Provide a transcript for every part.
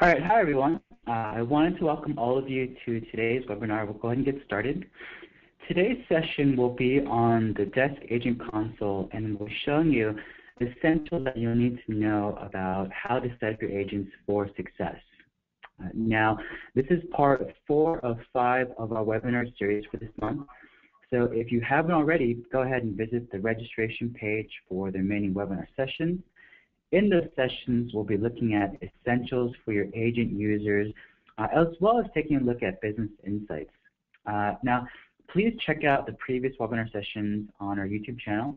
All right, hi everyone. I wanted to welcome all of you to today's webinar. We'll go ahead and get started. Today's session will be on the Desk Agent Console, and we're showing you the essentials that you'll need to know about how to set up your agents for success. Now, this is part 4 of 5 of our webinar series for this month. So if you haven't already, go ahead and visit the registration page for the remaining webinar sessions. In those sessions, we'll be looking at essentials for your agent users, as well as taking a look at business insights. Now, please check out the previous webinar sessions on our YouTube channel.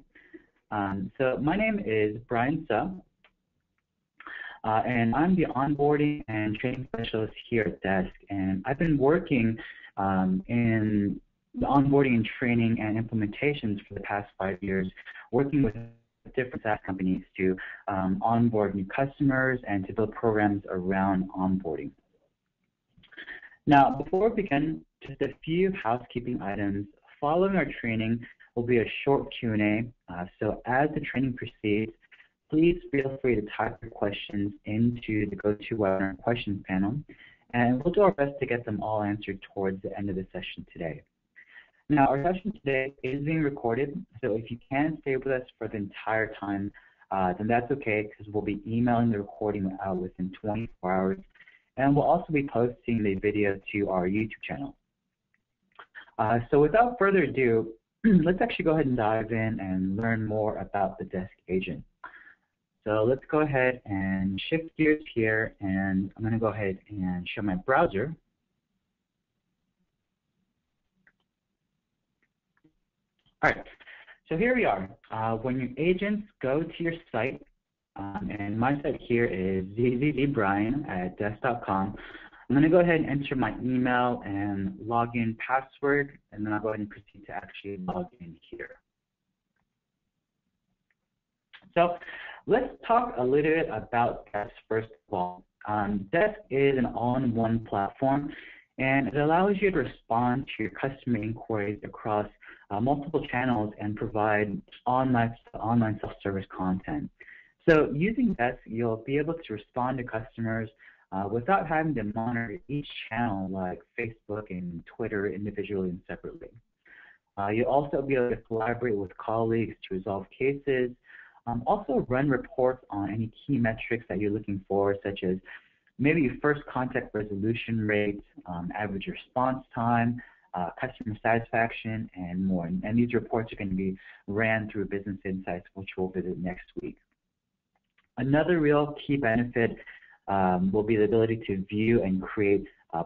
So my name is Brian Suh, and I'm the onboarding and training specialist here at Desk. And I've been working in the onboarding and training and implementations for the past 5 years, working with different SaaS companies to onboard new customers and to build programs around onboarding. Now, before we begin, just a few housekeeping items. Following our training will be a short Q&A. So as the training proceeds, please feel free to type your questions into the GoToWebinar questions panel, and we'll do our best to get them all answered towards the end of the session today. Now, our session today is being recorded, so if you can stay with us for the entire time, then that's okay, because we'll be emailing the recording out within 24 hours, and we'll also be posting the video to our YouTube channel. So without further ado, let's actually go ahead and dive in and learn more about the Desk Agent. So let's go ahead and shift gears here, and I'm going to go ahead and show my browser. All right, so here we are. When your agents go to your site, and my site here is zzbrian at Desk.com, I'm going to go ahead and enter my email and login password, and then I'll go ahead and proceed to actually log in here. So let's talk a little bit about Desk first of all. Desk is an all-in-one platform, and it allows you to respond to your customer inquiries across multiple channels and provide online self-service content. So using Desk, you'll be able to respond to customers without having to monitor each channel like Facebook and Twitter individually and separately. You'll also be able to collaborate with colleagues to resolve cases, also run reports on any key metrics that you're looking for, such as maybe your first contact resolution rate, average response time, customer satisfaction, and more. And these reports are going to be ran through Business Insights, which we'll visit next week. Another real key benefit will be the ability to view and create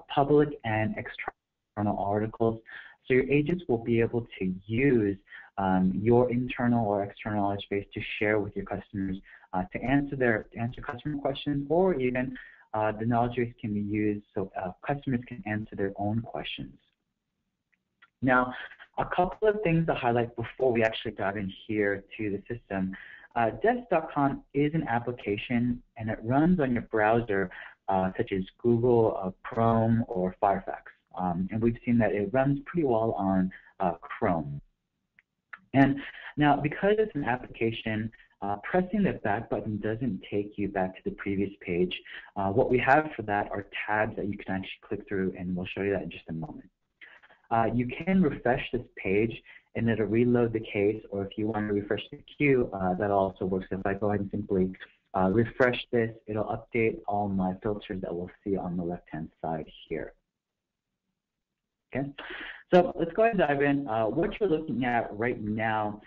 public and external articles. So your agents will be able to use your internal or external knowledge base to share with your customers to answer customer questions, or even the knowledge base can be used so customers can answer their own questions. Now, a couple of things to highlight before we actually dive in here to the system. Desk.com is an application, and it runs on your browser, such as Google, Chrome, or Firefox. And we've seen that it runs pretty well on Chrome. And now, because it's an application, pressing the back button doesn't take you back to the previous page. What we have for that are tabs that you can actually click through, and we'll show you that in just a moment. You can refresh this page, and it'll reload the case, or if you want to refresh the queue, that also works. If I go ahead and simply refresh this, it'll update all my filters that we'll see on the left-hand side here. Okay, so let's go ahead and dive in. What you're looking at right now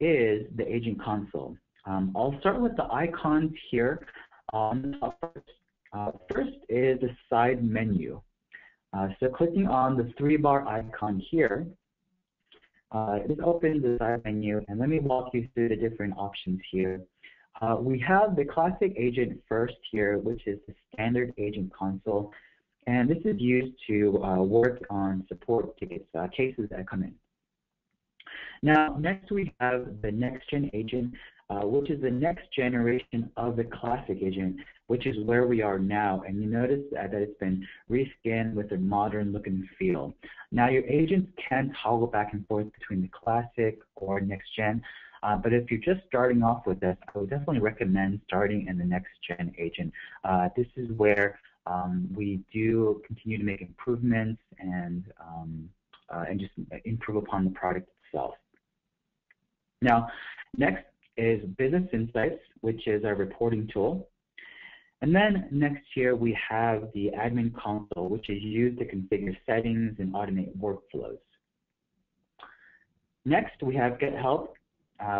is the Agent Console. I'll start with the icons here on the top first. First is the side menu. So clicking on the 3-bar icon here, this opens the side menu, and let me walk you through the different options here. We have the classic agent first here, which is the standard agent console, and this is used to work on support tickets, cases that come in. Now, next we have the next gen agent, which is the next generation of the classic agent, which is where we are now. And you notice that it's been reskinned with a modern look and feel. Now, your agents can toggle back and forth between the classic or next gen. But if you're just starting off with this, I would definitely recommend starting in the next-gen agent. This is where we do continue to make improvements and just improve upon the product itself. Now, next is Business Insights, which is our reporting tool. And then next here we have the Admin Console, which is used to configure settings and automate workflows. Next we have Get Help,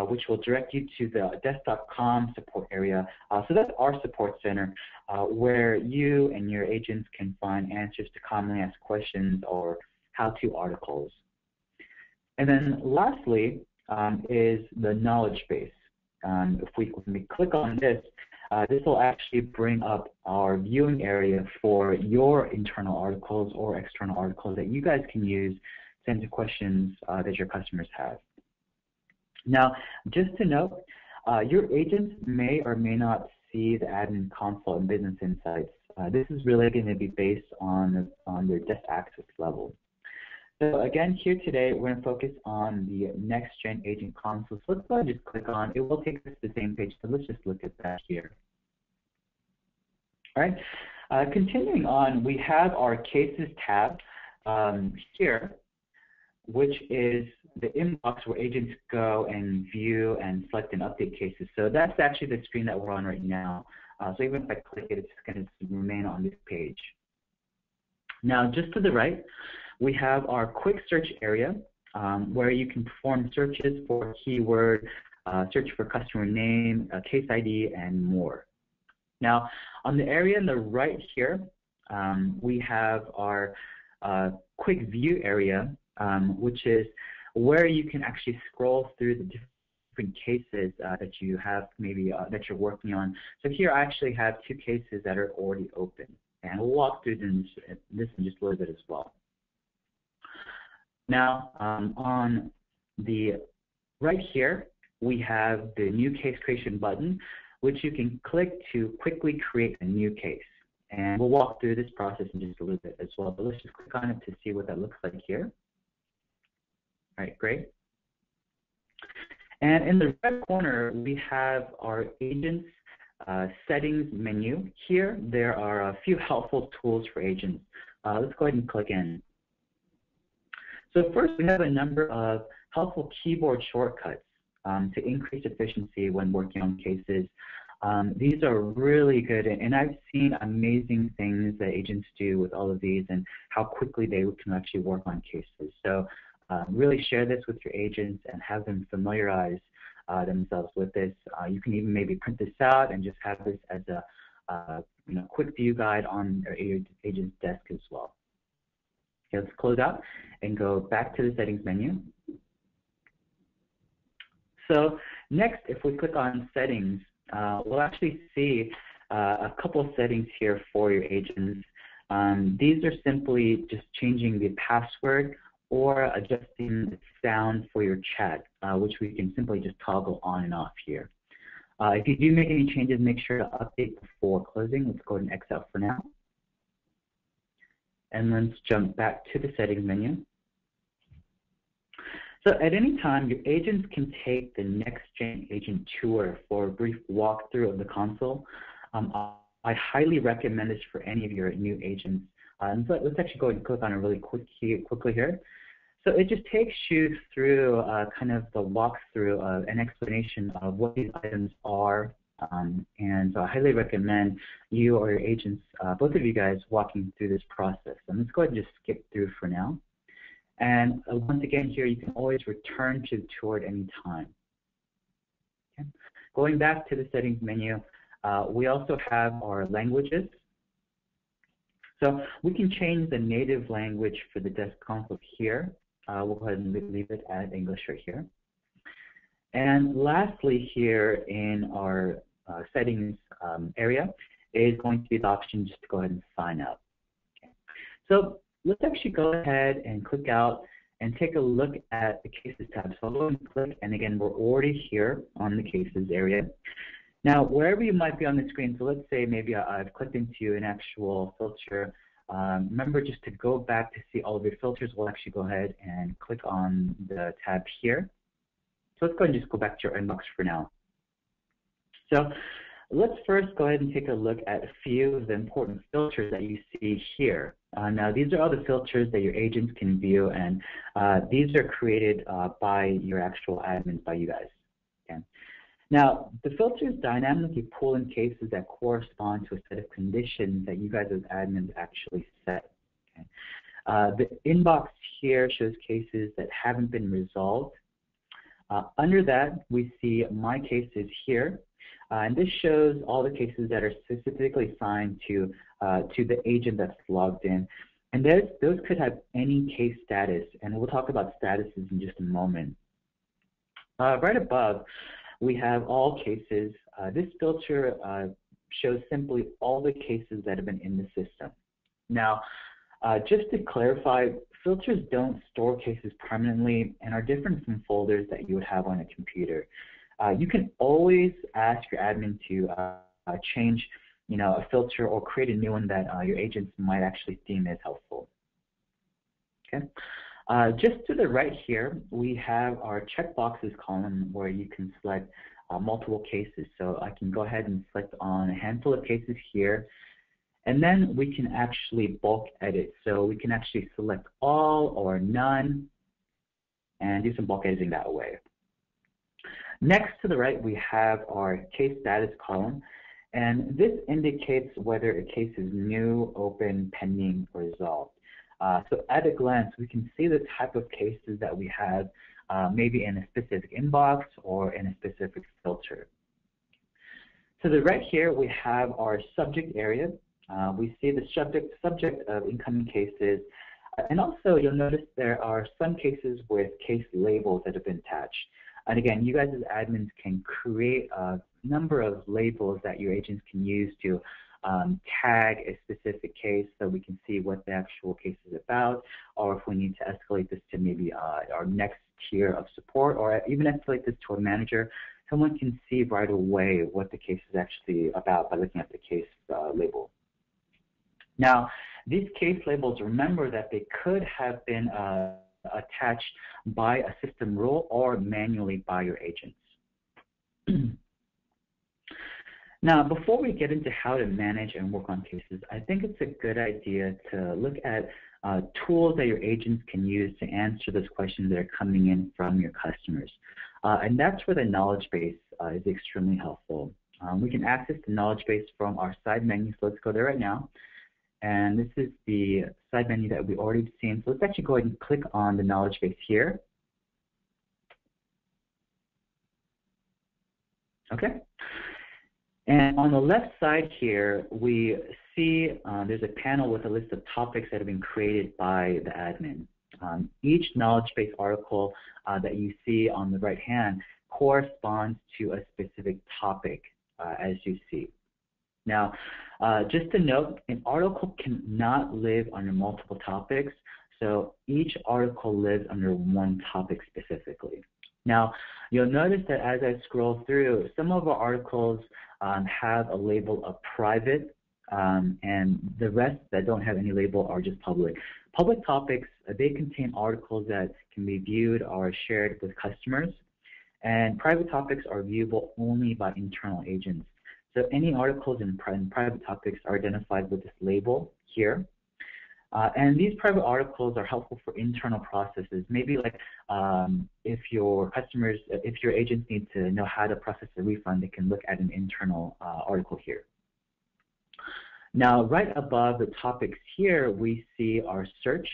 which will direct you to the Desk.com support area. So that's our support center, where you and your agents can find answers to commonly asked questions or how-to articles. And then lastly is the knowledge base. If we click on this, this will actually bring up our viewing area for your internal articles or external articles that you guys can use to answer questions that your customers have. Now, just to note, your agents may or may not see the Admin Console and Business Insights. This is really going to be based on their desk access level. So again, here today, we're going to focus on the next-gen agent console. So let's go ahead and just click on it. Will take us to the same page, so let's just look at that here. All right, continuing on, we have our Cases tab here, which is the inbox where agents go and view and select and update cases. So that's actually the screen that we're on right now. So even if I click it, it's going to remain on this page. Now, just to the right, we have our quick search area where you can perform searches for keyword, search for customer name, case ID, and more. Now, on the area on the right here, we have our quick view area, which is where you can actually scroll through the different cases that you have maybe that you're working on. So here I actually have 2 cases that are already open, and we'll walk through this in just a little bit as well. Now, on the right here, we have the new case creation button, which you can click to quickly create a new case. And we'll walk through this process in just a little bit as well, but let's just click on it to see what that looks like here. All right, great. And in the right corner, we have our agents settings menu. Here, there are a few helpful tools for agents. Let's go ahead and click in. So first, we have a number of helpful keyboard shortcuts to increase efficiency when working on cases. These are really good, and I've seen amazing things that agents do with all of these and how quickly they can actually work on cases. So really share this with your agents and have them familiarize themselves with this. You can even maybe print this out and just have this as a quick view guide on your agent's desk as well. Okay, let's close out and go back to the settings menu. So next, if we click on settings, we'll actually see a couple of settings here for your agents. These are simply just changing the password or adjusting the sound for your chat, which we can simply just toggle on and off here. If you do make any changes, make sure to update before closing. Let's go ahead and X out for now. And let's jump back to the settings menu. So at any time, your agents can take the next-gen agent tour for a brief walkthrough of the console. I highly recommend this for any of your new agents. So let's actually go ahead and click on it really quickly here. So it just takes you through kind of the walkthrough, an explanation of what these items are. And so I highly recommend you or your agents, both of you guys, walking through this process. And let's go ahead and just skip through for now. And once again here, you can always return to the tour at any time. Okay. Going back to the settings menu, we also have our languages. So we can change the native language for the desk console here. We'll go ahead and leave it at English right here. And lastly here in our settings area is going to be the option just to go ahead and sign up. Okay. So let's actually go ahead and click out and take a look at the Cases tab. So I'll go and click, and again, we're already here on the Cases area. Now, wherever you might be on the screen, so let's say maybe I've clicked into an actual filter. Remember just to go back to see all of your filters. We'll actually go ahead and click on the tab here So let's go ahead and just go back to your inbox for now. So let's first go ahead and take a look at a few of the important filters that you see here. Now, these are all the filters that your agents can view, and these are created by your actual admins, by you guys. Okay. Now, the filters dynamically pull in cases that correspond to a set of conditions that you guys as admins actually set. Okay. The inbox here shows cases that haven't been resolved. Under that, we see My Cases here. And this shows all the cases that are specifically assigned to the agent that's logged in. And those could have any case status, and we'll talk about statuses in just a moment. Right above, we have all cases. This filter shows simply all the cases that have been in the system. Now, just to clarify, filters don't store cases permanently and are different from folders that you would have on a computer. You can always ask your admin to change, a filter or create a new one that your agents might actually deem as helpful. Okay. Just to the right here, we have our checkboxes column where you can select multiple cases. So I can go ahead and select on a handful of cases here, and then we can actually bulk edit. So we can actually select all or none and do some bulk editing that way. Next to the right, we have our case status column, and this indicates whether a case is new, open, pending, or resolved. So at a glance, we can see the type of cases that we have maybe in a specific inbox or in a specific filter. To the right here, we have our subject area. We see the subject of incoming cases, and also you'll notice there are some cases with case labels that have been attached. And again, you guys as admins can create a number of labels that your agents can use to tag a specific case so we can see what the actual case is about, or if we need to escalate this to maybe our next tier of support, or even escalate this to a manager, someone can see right away what the case is actually about by looking at the case label. Now, these case labels, remember that they could have been attached by a system rule or manually by your agents. Now, before we get into how to manage and work on cases, I think it's a good idea to look at tools that your agents can use to answer those questions that are coming in from your customers. And that's where the knowledge base is extremely helpful. We can access the knowledge base from our side menu, so let's go there right now. And this is the side menu that we already seen. So let's actually go ahead and click on the knowledge base here. Okay. And on the left side here, we see there's a panel with a list of topics that have been created by the admin. Each knowledge base article that you see on the right hand corresponds to a specific topic, as you see. Now, just to note, an article cannot live under multiple topics, so each article lives under one topic specifically. Now, you'll notice that as I scroll through, some of our articles have a label of private, and the rest that don't have any label are just public. Public topics, they contain articles that can be viewed or shared with customers, and private topics are viewable only by internal agents. So any articles in private topics are identified with this label here. And these private articles are helpful for internal processes. Maybe like if your agents need to know how to process a refund, they can look at an internal article here. Now, right above the topics here, we see our search.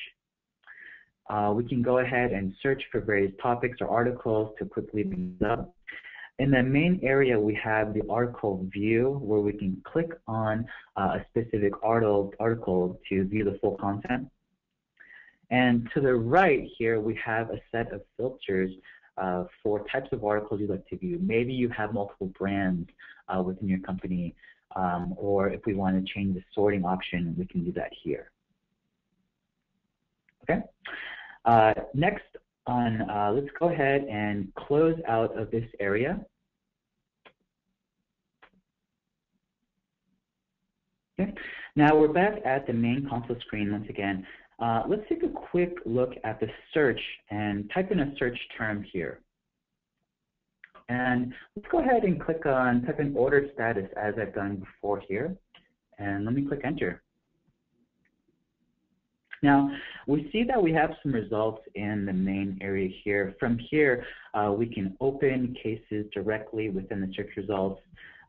We can go ahead and search for various topics or articles to quickly bring up. In the main area, we have the article view, where we can click on a specific article to view the full content. And to the right here, we have a set of filters for types of articles you'd like to view. Maybe you have multiple brands within your company, or if we want to change the sorting option, we can do that here. Okay. Next, let's go ahead and close out of this area. Okay. Now we're back at the main console screen once again. Let's take a quick look at the search and type in a search term here. And let's go ahead and click on type in order status as I've done before here. And let me click enter. Now, we see that we have some results in the main area here. From here, we can open cases directly within the search results.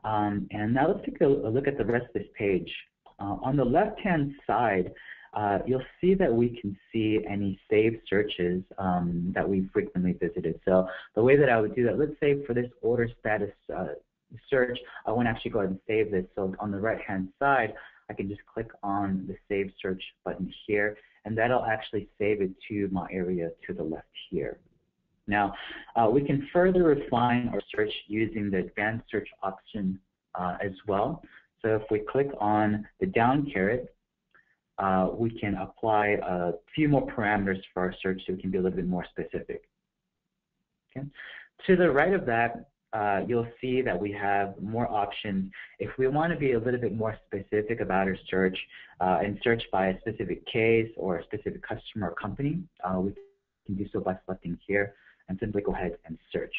And now let's take a look at the rest of this page. On the left-hand side, you'll see that we can see any saved searches that we frequently visited. So the way that I would do that, let's say for this order status search, I want to actually go ahead and save this. So on the right-hand side, I can just click on the Save Search button here, and that'll actually save it to my area to the left here. Now, we can further refine our search using the Advanced Search option as well. So if we click on the down caret, we can apply a few more parameters for our search so we can be a little bit more specific. Okay. To the right of that, you'll see that we have more options. If we want to be a little bit more specific about our search and search by a specific case or a specific customer or company, we can do so by selecting here and simply go ahead and search.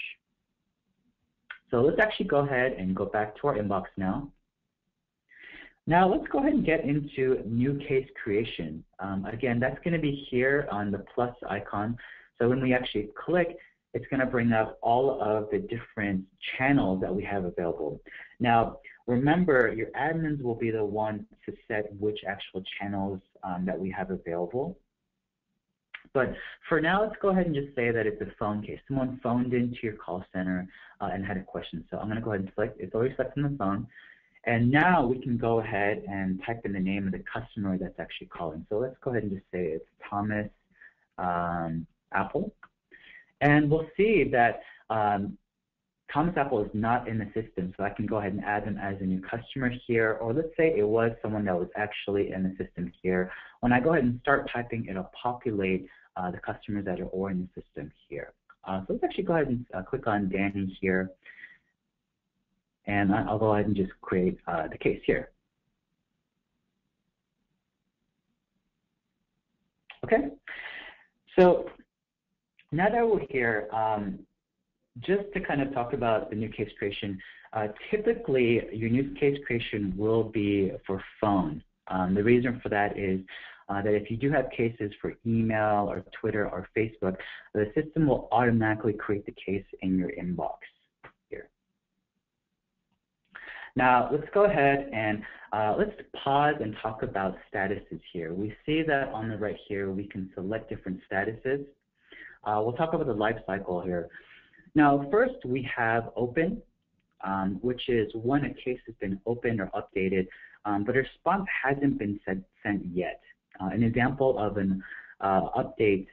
So let's actually go ahead and go back to our inbox now. Now let's go ahead and get into new case creation. Again, that's going to be here on the plus icon. So when we actually click, it's going to bring up all of the different channels that we have available. Now, remember, your admins will be the ones to set which actual channels that we have available. But for now, let's go ahead and just say that it's a phone case. Someone phoned into your call center and had a question. So I'm going to go ahead and select, it's already selected on the phone. And now we can go ahead and type in the name of the customer that's actually calling. So let's go ahead and just say it's Thomas Apple. And we'll see that Thomas Apple is not in the system, so I can go ahead and add them as a new customer here. Or let's say it was someone that was actually in the system here. When I go ahead and start typing, it'll populate the customers that are already in the system here. So let's actually go ahead and click on Danny here. And I'll go ahead and just create the case here. Okay, so now that we're here, just to kind of talk about the new case creation, typically your new case creation will be for phone. The reason for that is that if you do have cases for email or Twitter or Facebook, the system will automatically create the case in your inbox here. Now let's go ahead and let's pause and talk about statuses here. We see that on the right here we can select different statuses. We'll talk about the life cycle here. Now, first we have open, which is when a case has been opened or updated, but a response hasn't been sent yet. An example of an update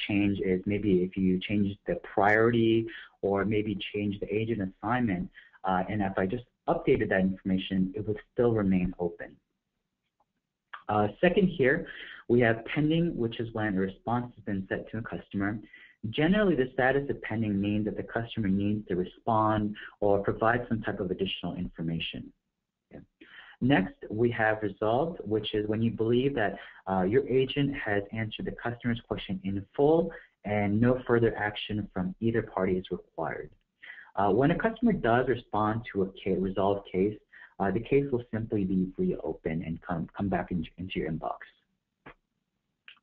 change is maybe if you change the priority or maybe change the agent assignment, and if I just updated that information, it would still remain open. Second here, we have pending, which is when a response has been sent to a customer. Generally, the status of pending means that the customer needs to respond or provide some type of additional information. Okay. Next, we have resolved, which is when you believe that your agent has answered the customer's question in full and no further action from either party is required. When a customer does respond to a resolved case, the case will simply be reopened and come back into your inbox.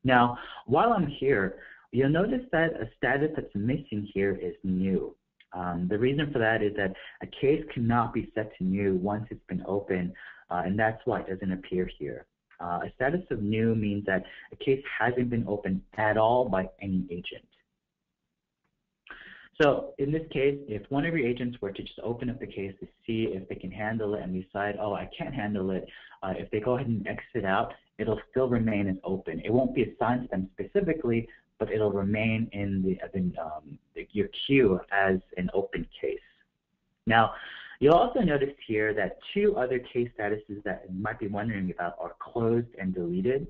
Now, while I'm here, you'll notice that a status that's missing here is new. The reason for that is that a case cannot be set to new once it's been opened, and that's why it doesn't appear here. A status of new means that a case hasn't been opened at all by any agent. So in this case, if one of your agents were to just open up the case to see if they can handle it and decide, oh, I can't handle it, if they go ahead and exit out, it'll still remain as open. It won't be assigned to them specifically, but it'll remain in your queue as an open case. Now, you'll also notice here that two other case statuses that you might be wondering about are closed and deleted.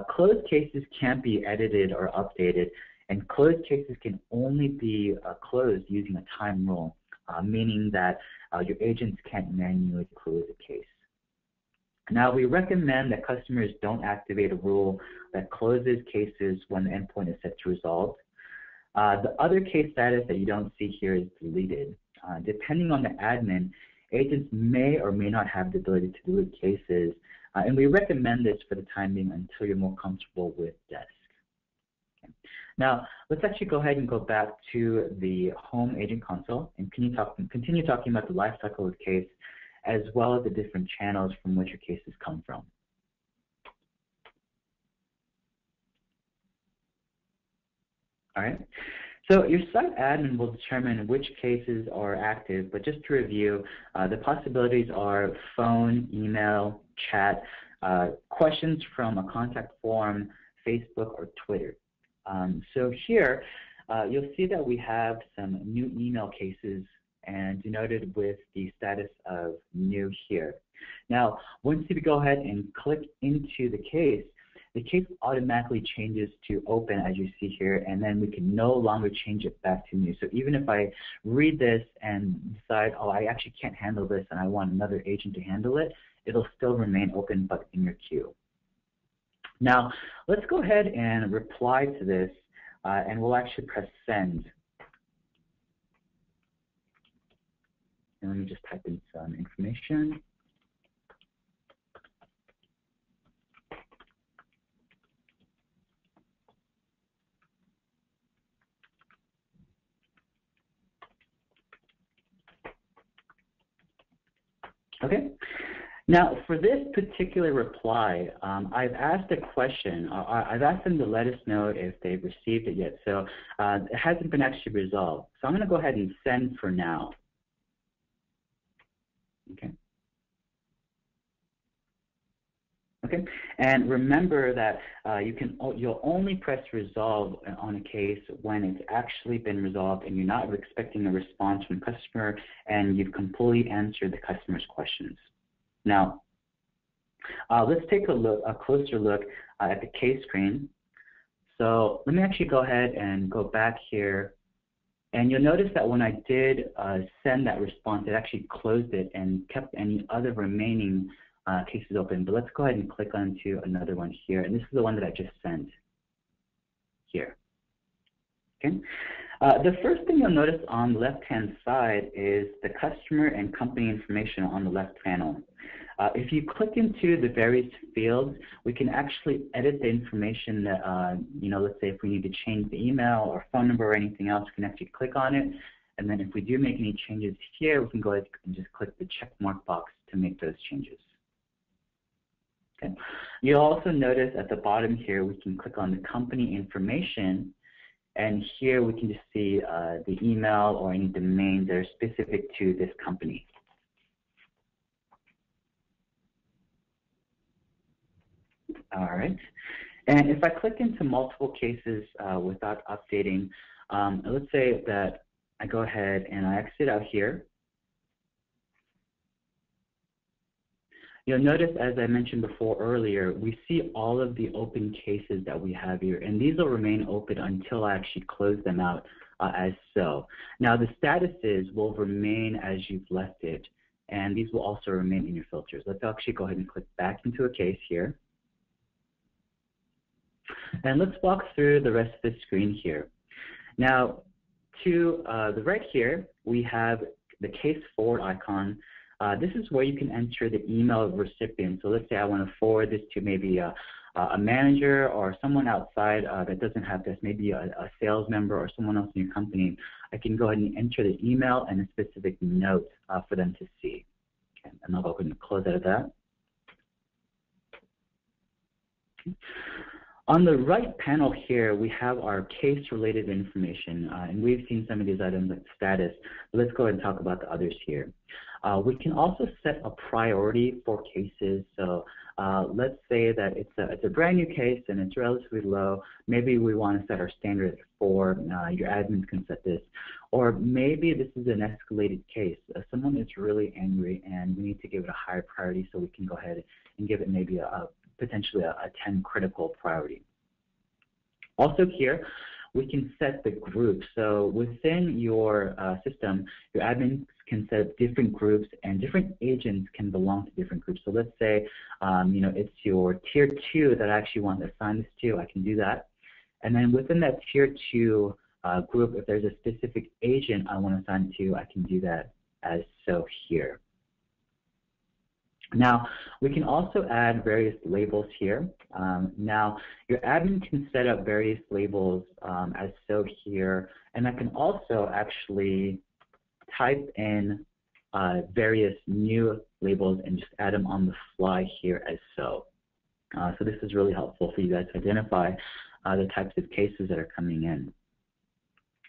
Closed cases can't be edited or updated, and closed cases can only be closed using a time rule, meaning that your agents can't manually close a case. Now, we recommend that customers don't activate a rule that closes cases when the endpoint is set to resolve. The other case status that you don't see here is deleted. Depending on the admin, agents may or may not have the ability to delete cases, and we recommend this for the time being until you're more comfortable with Desk. Okay. Now, let's actually go ahead and go back to the home agent console and continue talking about the lifecycle of the case, as well as the different channels from which your cases come from. All right. So your site admin will determine which cases are active, but just to review, the possibilities are phone, email, chat, questions from a contact form, Facebook, or Twitter. So here, you'll see that we have some new email cases and denoted with the status of new here. Now, once you go ahead and click into the case automatically changes to open, as you see here, and then we can no longer change it back to new. So even if I read this and decide, oh, I actually can't handle this and I want another agent to handle it, it'll still remain open but in your queue. Now, let's go ahead and reply to this, and we'll actually press send. And let me just type in some information. Okay. Now, for this particular reply, I've asked a question. I've asked them to let us know if they've received it yet. So it hasn't been actually resolved. So I'm going to go ahead and send for now. Okay. Okay. And remember that you'll only press resolve on a case when it's actually been resolved and you're not expecting a response from the customer and you've completely answered the customer's questions. Now, let's take a closer look at the case screen. So let me actually go ahead and go back here, and you'll notice that when I did send that response, it actually closed it and kept any other remaining cases open. But let's go ahead and click onto another one here, and this is the one that I just sent here. Okay. The first thing you'll notice on the left-hand side is the customer and company information on the left panel. If you click into the various fields, we can actually edit the information that, let's say if we need to change the email or phone number or anything else, we can actually click on it. And then if we do make any changes here, we can go ahead and just click the check mark box to make those changes. Okay. You'll also notice at the bottom here, we can click on the company information. And here we can just see the email or any domains that are specific to this company. All right. And if I click into multiple cases without updating, let's say that I go ahead and I exit out here. You'll notice, as I mentioned before earlier, we see all of the open cases that we have here, and these will remain open until I actually close them out as so. Now, the statuses will remain as you've left it, and these will also remain in your filters. Let's actually go ahead and click back into a case here. And let's walk through the rest of the screen here. Now, to the right here, we have the case forward icon. This is where you can enter the email recipient. So let's say I want to forward this to maybe a manager or someone outside that doesn't have this, maybe a sales member or someone else in your company. I can go ahead and enter the email and a specific note for them to see. Okay, and I'll go ahead and close out of that. Okay. On the right panel here, we have our case-related information, and we've seen some of these items like status. Let's go ahead and talk about the others here. We can also set a priority for cases. So let's say that it's a brand new case and it's relatively low. Maybe we want to set our standard at 4. Your admins can set this. Or maybe this is an escalated case. Someone is really angry and we need to give it a higher priority, so we can go ahead and give it maybe potentially a 10 critical priority. Also here, we can set the group. So within your system, your admins can set up different groups, and different agents can belong to different groups. So let's say, it's your tier 2 that I actually want to assign this to. I can do that. And then within that tier 2 group, if there's a specific agent I want to assign to, I can do that as so here. Now, we can also add various labels here. Now, your admin can set up various labels as so here, and I can also actually type in various new labels and just add them on the fly here as so. So this is really helpful for you guys to identify the types of cases that are coming in.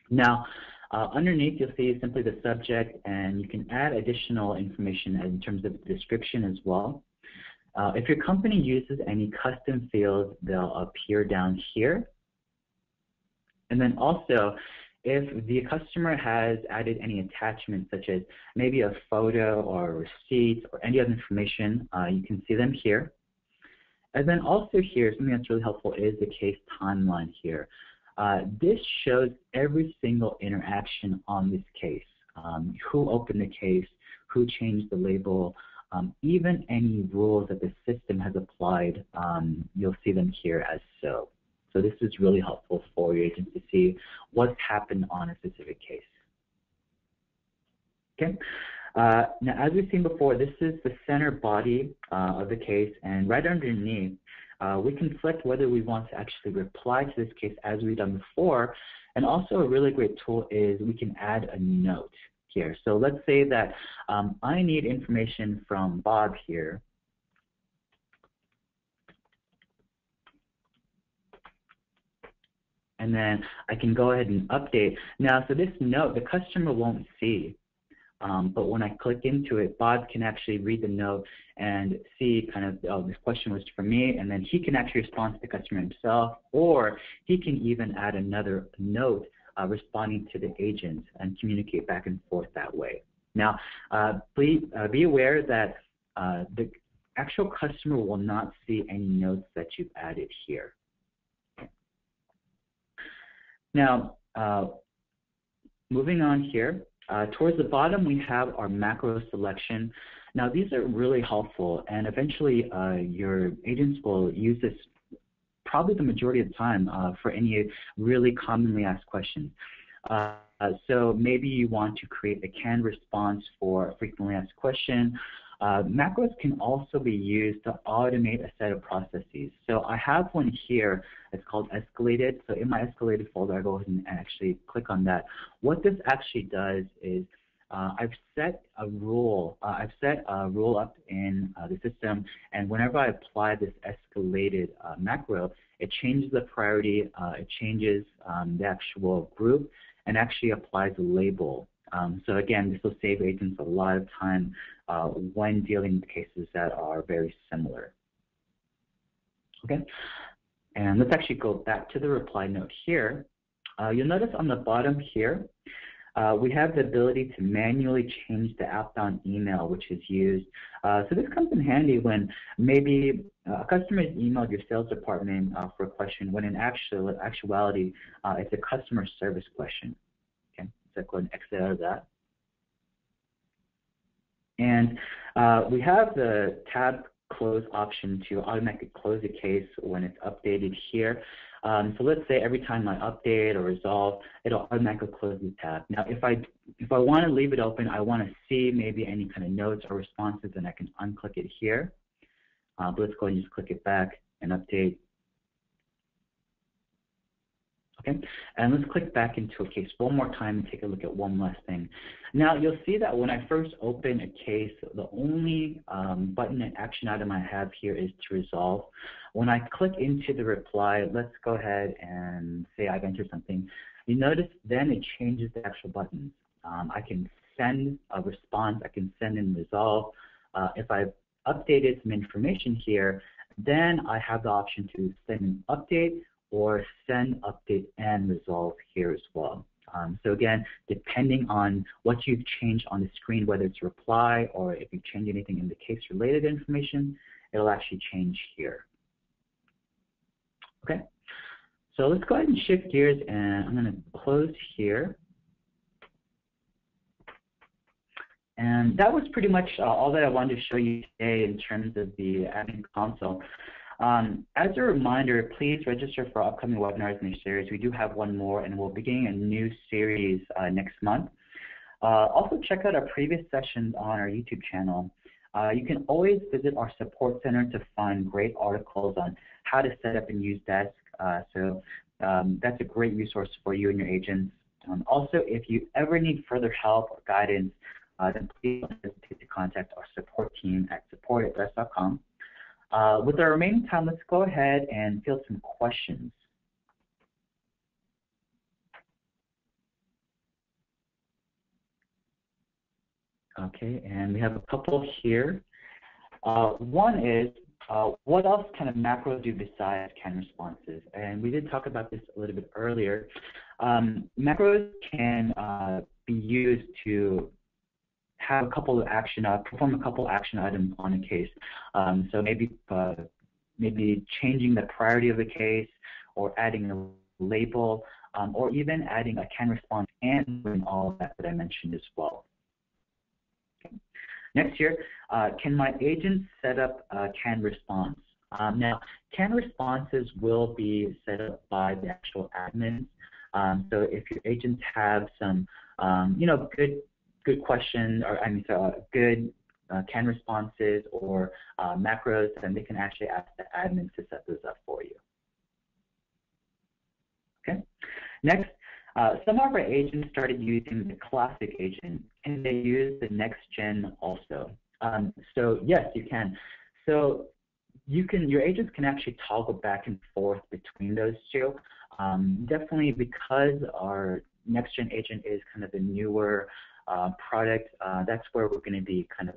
Now, underneath you'll see simply the subject, and you can add additional information in terms of the description as well. If your company uses any custom fields, they'll appear down here. And then also, if the customer has added any attachments, such as maybe a photo or a receipt or any other information, you can see them here. And then also here, something that's really helpful is the case timeline here. This shows every single interaction on this case, who opened the case, who changed the label, even any rules that the system has applied, you'll see them here as so. So this is really helpful for your agents to see what's happened on a specific case. Okay. Now, as we've seen before, this is the center body of the case, and right underneath, we can select whether we want to actually reply to this case as we've done before. And also a really great tool is we can add a note here. So let's say that I need information from Bob here. And then I can go ahead and update. Now, so this note, the customer won't see. But when I click into it, Bob can actually read the note and see kind of, oh, this question was for me, and then he can actually respond to the customer himself, or he can even add another note responding to the agent and communicate back and forth that way. Now, please be aware that the actual customer will not see any notes that you've added here. Now, moving on here, towards the bottom, we have our macro selection. Now, these are really helpful, and eventually your agents will use this probably the majority of the time for any really commonly asked questions. So maybe you want to create a canned response for a frequently asked question. Macros can also be used to automate a set of processes. So I have one here. It's called escalated. So in my escalated folder, I go ahead and actually click on that. What this actually does is I've set a rule. I've set a rule up in the system, and whenever I apply this escalated macro, it changes the priority. It changes the actual group, and actually applies a label. So again, this will save agents a lot of time when dealing with cases that are very similar. Okay, and let's actually go back to the reply note here. You'll notice on the bottom here, we have the ability to manually change the outbound email which is used. So this comes in handy when maybe a customer has emailed your sales department for a question when in actuality it's a customer service question. So go ahead and exit out of that. And we have the tab close option to automatically close a case when it's updated here. So let's say every time I update or resolve, it'll automatically close the tab. Now, if I want to leave it open, I want to see maybe any kind of notes or responses, and I can unclick it here. But let's go ahead and just click it back and update. Okay, and let's click back into a case one more time and take a look at one last thing. Now, you'll see that when I first open a case, the only button and action item I have here is to resolve. When I click into the reply, let's go ahead and say I've entered something. You notice then it changes the actual buttons. I can send a response, I can send and resolve. If I've updated some information here, then I have the option to send an update or send, update, and resolve here as well. So again, depending on what you've changed on the screen, whether it's reply or if you've changed anything in the case-related information, it'll actually change here. Okay, so let's go ahead and shift gears, and I'm going to close here. And that was pretty much all that I wanted to show you today in terms of the admin console. As a reminder, please register for upcoming webinars in the series. We do have one more, and we'll be beginning a new series next month. Also, check out our previous sessions on our YouTube channel. You can always visit our support center to find great articles on how to set up and use Desk. That's a great resource for you and your agents. Also, if you ever need further help or guidance, then please don't hesitate to contact our support team at support@Desk.com. With our remaining time, let's go ahead and field some questions. Okay, and we have a couple here. One is, what else can a macro do besides canned responses? And we did talk about this a little bit earlier. Macros can be used to have a couple of perform a couple action items on a case. So maybe changing the priority of the case, or adding a label, or even adding a canned response and doing all of that I mentioned as well. Okay. Next here, can my agent set up a canned response? Now, canned responses will be set up by the actual admins. So if your agents have some, good questions, or good canned responses or macros, then they can actually ask the admins to set those up for you. Okay. Next, some of our agents started using the classic agent, and they use the next gen also. So yes, you can. So your agents can actually toggle back and forth between those two. Definitely, because our next gen agent is kind of a newer product, that's where we're going to be kind of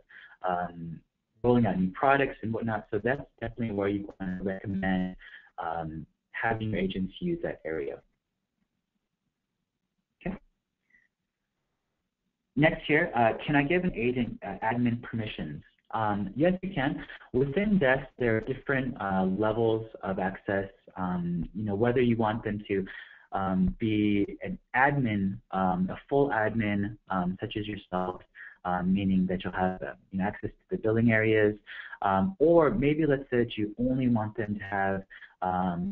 rolling out new products and whatnot. So that's definitely where you want to recommend having your agents use that area. Okay. Next here, can I give an agent admin permissions? Yes, you can. Within Desk, there are different levels of access. Whether you want them to be an admin, a full admin, such as yourself, meaning that you'll have access to the billing areas, or maybe let's say that you only want them to have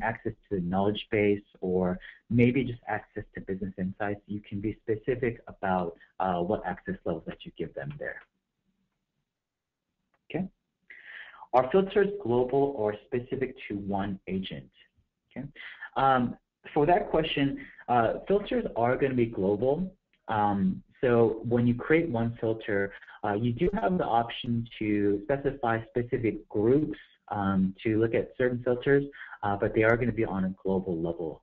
access to the knowledge base, or maybe just access to business insights. You can be specific about what access levels that you give them there. Okay. Are filters global or specific to one agent? Okay. For that question, filters are going to be global. So when you create one filter, you do have the option to specify specific groups to look at certain filters, but they are going to be on a global level